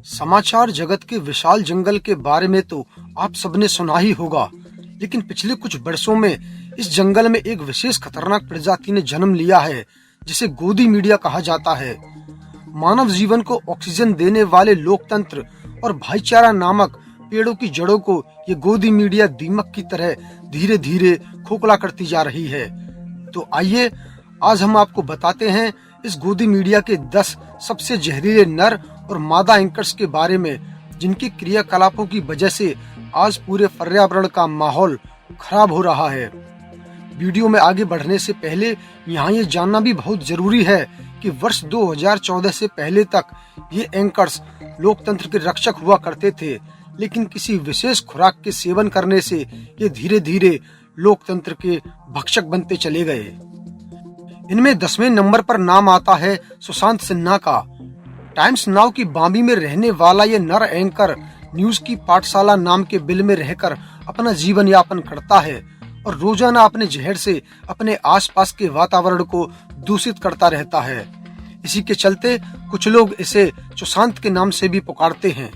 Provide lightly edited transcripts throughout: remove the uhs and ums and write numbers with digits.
समाचार जगत के विशाल जंगल के बारे में तो आप सबने सुना ही होगा, लेकिन पिछले कुछ वर्षों में इस जंगल में एक विशेष खतरनाक प्रजाति ने जन्म लिया है, जिसे गोदी मीडिया कहा जाता है। मानव जीवन को ऑक्सीजन देने वाले लोकतंत्र और भाईचारा नामक पेड़ों की जड़ों को ये गोदी मीडिया दीमक की तरह धीरे धीरे खोखला करती जा रही है। तो आइए आज हम आपको बताते हैं इस गोदी मीडिया के 10 सबसे जहरीले नर और मादा एंकर्स के बारे में, जिनकी क्रियाकलापों की वजह से आज पूरे पर्यावरण का माहौल खराब हो रहा है। वीडियो में आगे बढ़ने से पहले यहाँ ये जानना भी बहुत जरूरी है कि वर्ष 2014 से पहले तक ये एंकर्स लोकतंत्र के रक्षक हुआ करते थे, लेकिन किसी विशेष खुराक के सेवन करने से ये धीरे धीरे लोकतंत्र के भक्षक बनते चले गए। इनमें 10वें नंबर पर नाम आता है सुशांत सिन्हा का। टाइम्स नाउ की बांबी में रहने वाला ये नर एंकर न्यूज की पाठशाला नाम के बिल में रहकर अपना जीवन यापन करता है और रोजाना अपने जहर से अपने आसपास के वातावरण को दूषित करता रहता है। इसी के चलते कुछ लोग इसे सुशांत के नाम से भी पुकारते हैं।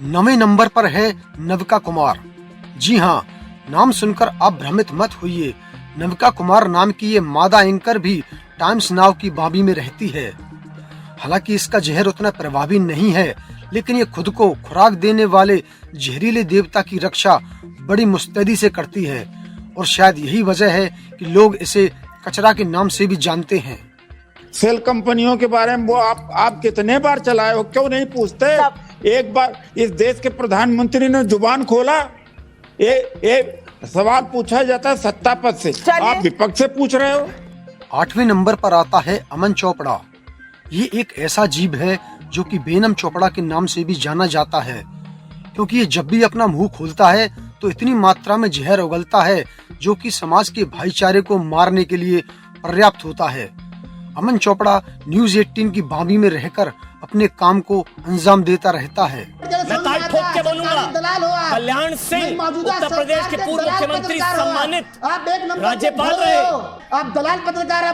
नवे नंबर पर है नविका कुमार। जी हाँ, नाम सुनकर आप भ्रमित मत होइए। नविका कुमार नाम की ये मादा एंकर भी टाइम्स नाउ की बांबी में रहती है। हालांकि इसका जहर उतना प्रभावी नहीं है, लेकिन ये खुद को खुराक देने वाले जहरीले देवता की रक्षा बड़ी मुस्तैदी से करती है और शायद यही वजह है कि लोग इसे कचरा के नाम से भी जानते हैं। सेल कंपनियों के बारे में वो आप कितने बार चलाए हो, क्यों नहीं पूछते? एक बार इस देश के प्रधानमंत्री ने जुबान खोला, ये सवाल पूछा जाता है सत्ता पद से, आप विपक्ष से पूछ रहे हो। 8वें नंबर पर आता है अमन चोपड़ा। ये एक ऐसा जीव है जो कि बेनम चोपड़ा के नाम से भी जाना जाता है, क्योंकि ये जब भी अपना मुंह खोलता है तो इतनी मात्रा में जहर उगलता है जो कि समाज के भाईचारे को मारने के लिए पर्याप्त होता है। अमन चोपड़ा न्यूज 18 की बांबी में रहकर अपने काम को अंजाम देता रहता है। मैं ताल ठोक के बोलूंगा, कल्याण सिंह उत्तर प्रदेश के पूर्व मुख्यमंत्री, सम्मानित राज्यपाल रहे। आप दलाल पत्रकार हैं।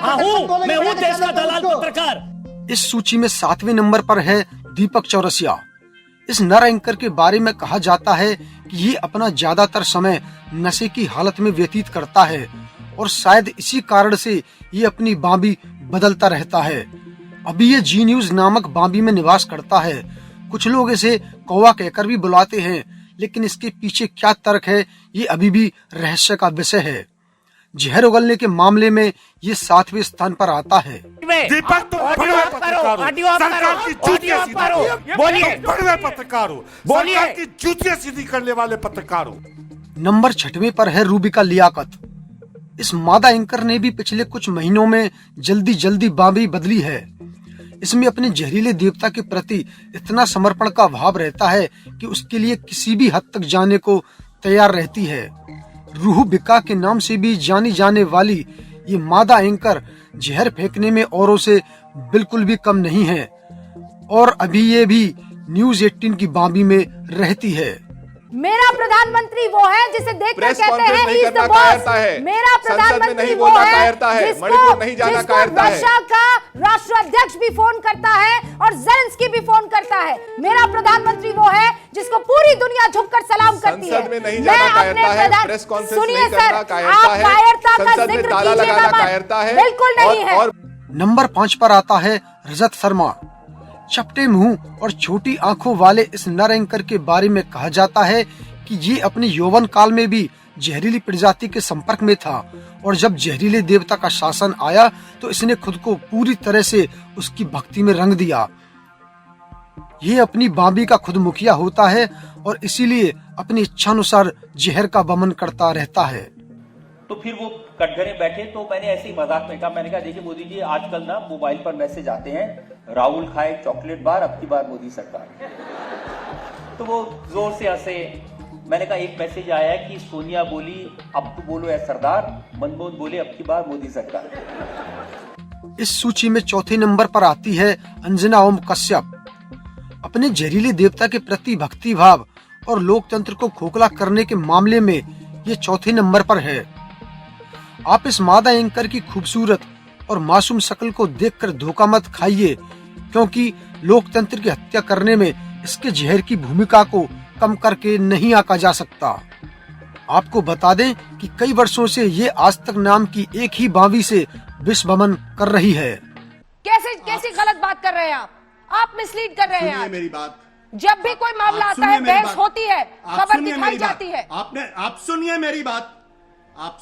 मैं हूँ देश का दलाल पत्रकार। इस सूची में 7वें नंबर पर है दीपक चौरसिया। इस नर एंकर के बारे में कहा जाता है कि ये अपना ज्यादातर समय नशे की हालत में व्यतीत करता है और शायद इसी कारण से ये अपनी बांबी बदलता रहता है। अभी ये जी न्यूज नामक बांबी में निवास करता है। कुछ लोग इसे कौवा कहकर भी बुलाते हैं, लेकिन इसके पीछे क्या तर्क है ये अभी भी रहस्य का विषय है। जहर उगलने के मामले में ये 7वें स्थान पर आता है। दीपक तुम बड़े पत्रकार हो, सरकार की जूतियां सीधी करने वाले पत्रकार हो। नंबर 6वें पर है रूबिका लियाकत। इस मादा एंकर ने भी पिछले कुछ महीनों में जल्दी जल्दी बांबी बदली है। इसमें अपने जहरीले देवता के प्रति इतना समर्पण का भाव रहता है कि उसके लिए किसी भी हद तक जाने को तैयार रहती है। रूह बिका के नाम से भी जानी जाने वाली ये मादा एंकर जहर फेंकने में औरों से बिल्कुल भी कम नहीं है और अभी ये भी न्यूज 18 की बांबी में रहती है। मेरा प्रधानमंत्री वो है जिसे देखकर कहते हैं ही इज द बॉस। मेरा प्रधानमंत्री वो है जिसको रशिया का राष्ट्राध्यक्ष भी फोन करता है और ज़ेलेंस्की भी फोन करता है। मेरा प्रधानमंत्री वो है जिसको पूरी दुनिया झुककर सलाम करती है। मैं अपने प्रधान, सुनिए सर, आप कायरता का जिक्र कीजिएगा मत, बिल्कुल नहीं है। नंबर 5 पर आता है रजत शर्मा। चपटे मुंह और छोटी आंखों वाले इस नर एंकर के बारे में कहा जाता है कि ये अपने यौवन काल में भी जहरीली प्रजाति के संपर्क में था और जब जहरीले देवता का शासन आया तो इसने खुद को पूरी तरह से उसकी भक्ति में रंग दिया। ये अपनी बांबी का खुद मुखिया होता है और इसीलिए अपनी इच्छानुसार जहर का वमन करता रहता है। तो फिर वो कटघरे बैठे तो मैंने ऐसे ही मजाक में कहा, मैंने कहा देखिए मोदी जी, आजकल ना मोबाइल पर मैसेज आते हैं, राहुल खाए चॉकलेट बार, अब की बार मोदी सरकार। तो वो जोर से हंसे। मैंने कहा एक मैसेज आया है कि सोनिया बोली अब तो बोलो है सरदार, मनमोहन बोले अब की बार मोदी सरकार। इस सूची में चौथे नंबर पर आती है अंजना ओम कश्यप। अपने जहरीले देवता के प्रति भक्ति भाव और लोकतंत्र को खोखला करने के मामले में ये चौथे नंबर पर है। आप इस मादा एंकर की खूबसूरत और मासूम शक्ल को देखकर धोखा मत खाइए, क्योंकि लोकतंत्र की हत्या करने में इसके जहर की भूमिका को कम करके नहीं आंका जा सकता। आपको बता दें कि कई वर्षों से ये आज तक नाम की एक ही बावी से विश्व भ्रमण कर रही है। कैसी गलत बात कर रहे हैं आप मिसलीड कर रहे हैं। मेरी बात, जब भी कोई मामला आता है बहस होती है, खबर दिखाई जाती है। आप सुनिए मेरी बात, आप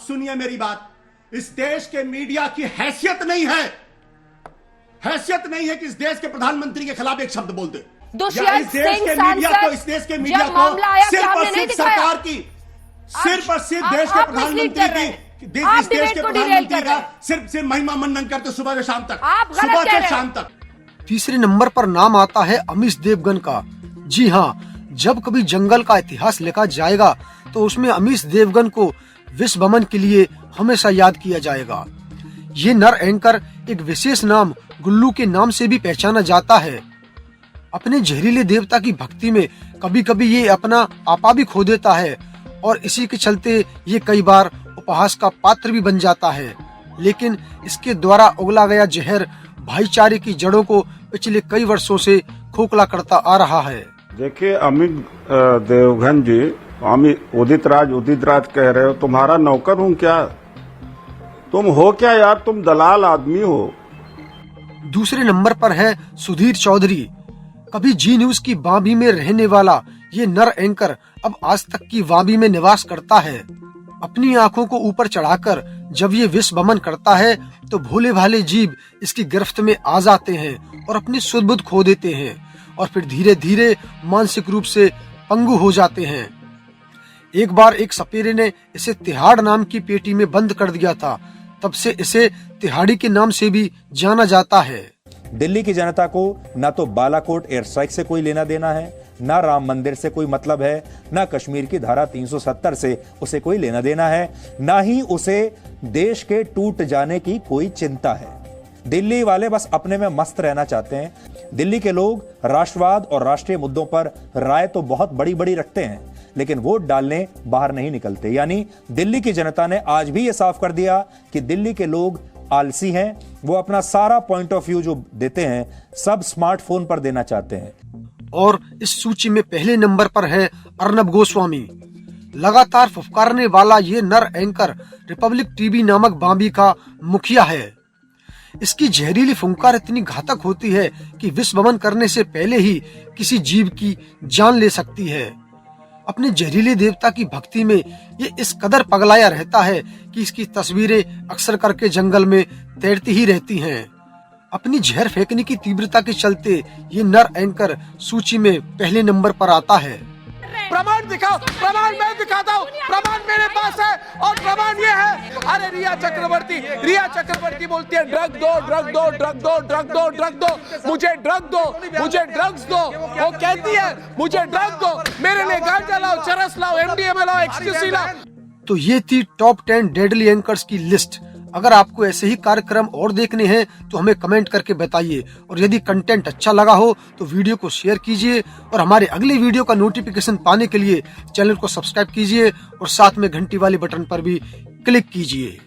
सुनिए मेरी बात। इस देश के मीडिया की हैसियत नहीं है कि इस देश के प्रधानमंत्री के खिलाफ एक शब्द बोल दे। दुष्यंत सिंह सांसद, इस देश के मीडिया जब को मामला आया सिर्फ क्या और आपने नहीं सिर्फ दिखाया? सरकार की, सिर्फ और सिर्फ देश के प्रधानमंत्री की, इस देश के प्रधानमंत्री का सिर्फ महिमा मंडन करते सुबह से शाम तक, सुबह से शाम तक। तीसरे नंबर पर नाम आता है अमीश देवगन का। जी हाँ, जब कभी जंगल का इतिहास लिखा जाएगा तो उसमें अमीश देवगन को विश्व भ्रमण के लिए हमेशा याद किया जाएगा। ये नर एंकर एक विशेष नाम गुल्लू के नाम से भी पहचाना जाता है। अपने जहरीले देवता की भक्ति में कभी कभी ये अपना आपा भी खो देता है और इसी के चलते ये कई बार उपहास का पात्र भी बन जाता है। लेकिन इसके द्वारा उगला गया जहर भाईचारे की जड़ों को पिछले कई वर्षों से खोखला करता आ रहा है। देखिए अमित देवगन जी, उदित राज कह रहे हो, तुम्हारा नौकर हूँ क्या? तुम हो क्या यार, तुम दलाल आदमी हो। दूसरे नंबर पर है सुधीर चौधरी। कभी जी न्यूज की वाबी में रहने वाला ये नर एंकर अब आज तक की वाबी में निवास करता है। अपनी आंखों को ऊपर चढ़ाकर जब ये विश्व भ्रमण करता है तो भोले भाले जीव इसकी गिरफ्त में आ जाते हैं और अपनी सुध बुध खो देते हैं और फिर धीरे धीरे मानसिक रूप से पंगु हो जाते हैं। एक बार एक सपेरे ने इसे तिहाड़ नाम की पेटी में बंद कर दिया था, तब से इसे तिहाड़ी के नाम से भी जाना जाता है। दिल्ली की जनता को ना तो बालाकोट एयर स्ट्राइक से कोई लेना देना है, ना राम मंदिर से कोई मतलब है, ना कश्मीर की धारा 370 से उसे कोई लेना देना है, ना ही उसे देश के टूट जाने की कोई चिंता है। दिल्ली वाले बस अपने में मस्त रहना चाहते हैं। दिल्ली के लोग राष्ट्रवाद और राष्ट्रीय मुद्दों पर राय तो बहुत बड़ी बड़ी रखते हैं, लेकिन वोट डालने बाहर नहीं निकलते। यानी दिल्ली की जनता ने आज भी यह साफ कर दिया कि दिल्ली के लोग आलसी हैं। वो अपना सारा पॉइंट ऑफ व्यू जो देते हैं सब स्मार्टफोन पर देना चाहते हैं। और इस सूची में पहले नंबर पर है अर्नब गोस्वामी। लगातार फुफकारने वाला ये नर एंकर रिपब्लिक टीवी नामक बांबी का मुखिया है। इसकी जहरीली फुंकार इतनी घातक होती है कि विश्व भ्रमण करने से पहले ही किसी जीव की जान ले सकती है। अपने जहरीले देवता की भक्ति में ये इस कदर पगलाया रहता है कि इसकी तस्वीरें अक्सर करके जंगल में तैरती ही रहती हैं। अपनी जहर फेंकने की तीव्रता के चलते ये नर एंकर सूची में पहले नंबर पर आता है। प्रमाण दिखाओ, प्रमाण मैं दिखाता हूँ, प्रमाण मेरे पास है और प्रमाण ये है। अरे रिया चक्रवर्ती बोलती है ड्रग दो, ड्रग दो, ड्रग दो, ड्रग दो, ड्रग दो, मुझे ड्रग दो, मुझे ड्रग्स दो। वो कहती है मुझे ड्रग दो, मेरे लिए गांजा लाओ, चरस लाओ, एमडीएमए लाओ, एक्सटेंसी लाओ। तो ये थी टॉप 10 डेडली एंकर्स की लिस्ट। अगर आपको ऐसे ही कार्यक्रम और देखने हैं तो हमें कमेंट करके बताइए, और यदि कंटेंट अच्छा लगा हो तो वीडियो को शेयर कीजिए और हमारे अगले वीडियो का नोटिफिकेशन पाने के लिए चैनल को सब्सक्राइब कीजिए और साथ में घंटी वाले बटन पर भी क्लिक कीजिए।